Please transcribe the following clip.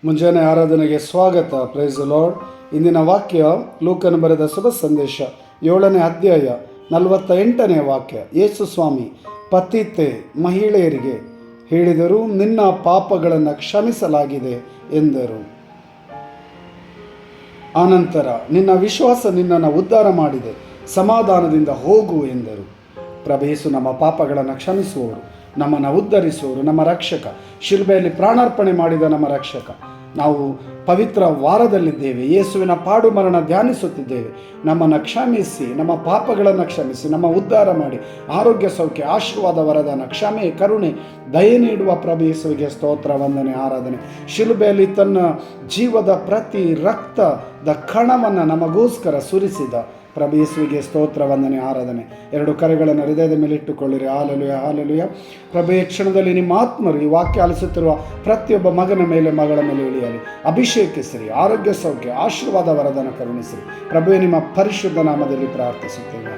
ಮುಂಜಾನೆ ಆರಾಧನೆಗೆ ಸ್ವಾಗತ. Praise the lord. ಇಂದಿನ ವಾಕ್ಯ ಲೂಕನ ಬರೆದ ಶುಭ ಸಂದೇಶ 7ನೇ ಅಧ್ಯಾಯ 48ನೇ ವಾಕ್ಯ. ಯೇಸು ಸ್ವಾಮಿ ಪತಿತೆ ಮಹಿಳೆಯರಿಗೆ ಹೇಳಿದರು, ನಿನ್ನ ಪಾಪಗಳನ್ನು ಕ್ಷಮಿಸಲಾಗಿದೆ ಎಂದರು. ಆನಂತರ ನಿನ್ನ ವಿಶ್ವಾಸ ನಿನ್ನನ್ನು ಉದ್ಧಾರ ಮಾಡಿದೆ, ಸಮಾಧಾನದಿಂದ ಹೋಗು ಎಂದರು. ಪ್ರಭು ಯೇಸು ನಮ್ಮ ಪಾಪಗಳನ್ನು ಕ್ಷಮಿಸುವವರು, ನಮ್ಮನ್ನು ಉದ್ಧರಿಸುವವರು, ನಮ್ಮ ರಕ್ಷಕ, ಶಿಲುಬೆಯಲ್ಲಿ ಪ್ರಾಣಾರ್ಪಣೆ ಮಾಡಿದ ನಮ್ಮ ರಕ್ಷಕ. ನಾವು ಪವಿತ್ರ ವಾರದಲ್ಲಿದ್ದೇವೆ, ಯೇಸುವಿನ ಪಾಡು ಮರಣ ಧ್ಯಾನಿಸುತ್ತಿದ್ದೇವೆ. ನಮ್ಮನ್ನು ಕ್ಷಮಿಸಿ, ನಮ್ಮ ಪಾಪಗಳನ್ನು ಕ್ಷಮಿಸಿ, ನಮ್ಮ ಉದ್ಧಾರ ಮಾಡಿ ಆರೋಗ್ಯ, ಸೌಖ್ಯ, ಆಶೀರ್ವಾದ, ವರದಾನ, ಕ್ಷಮೆ, ಕರುಣೆ, ದಯೆ ನೀಡುವ ಪ್ರಭು ಯೇಸುವಿಗೆ ಸ್ತೋತ್ರ, ವಂದನೆ, ಆರಾಧನೆ. ಶಿಲುಬೆಯಲ್ಲಿ ತನ್ನ ಜೀವದ ಪ್ರತಿ ರಕ್ತದ ಕಣವನ್ನು ನಮಗೋಸ್ಕರ ಸುರಿಸಿದ ಪ್ರಭು ಯೇಸುವಿಗೆ ಸ್ತೋತ್ರ, ವಂದನೆ, ಆರಾಧನೆ. ಎರಡು ಕರೆಗಳನ್ನು ಹೃದಯದ ಮೇಲೆ ಇಟ್ಟುಕೊಳ್ಳಿರಿ. Hallelujah, hallelujah. ಪ್ರಭು ಈ ಕ್ಷಣದಲ್ಲಿ ನಿಮ್ಮ ಆತ್ಮರು ಈ ವಾಕ್ಯ ಆಲಿಸುತ್ತಿರುವ ಪ್ರತಿಯೊಬ್ಬ ಮಗನ ಮೇಲೆ, ಮಗಳ ಮೇಲೆ ಇಳಿಯಲಿ. ಅಭಿಷೇಕಿಸಿರಿ, ಆರೋಗ್ಯ, ಸೌಖ್ಯ, ಆಶೀರ್ವಾದ, ವರದಾನ ಕರುಣಿಸಿರಿ. ಪ್ರಭುವೇ ನಿಮ್ಮ ಪರಿಶುದ್ಧ ನಾಮದಲ್ಲಿ ಪ್ರಾರ್ಥಿಸುತ್ತೇವೆ.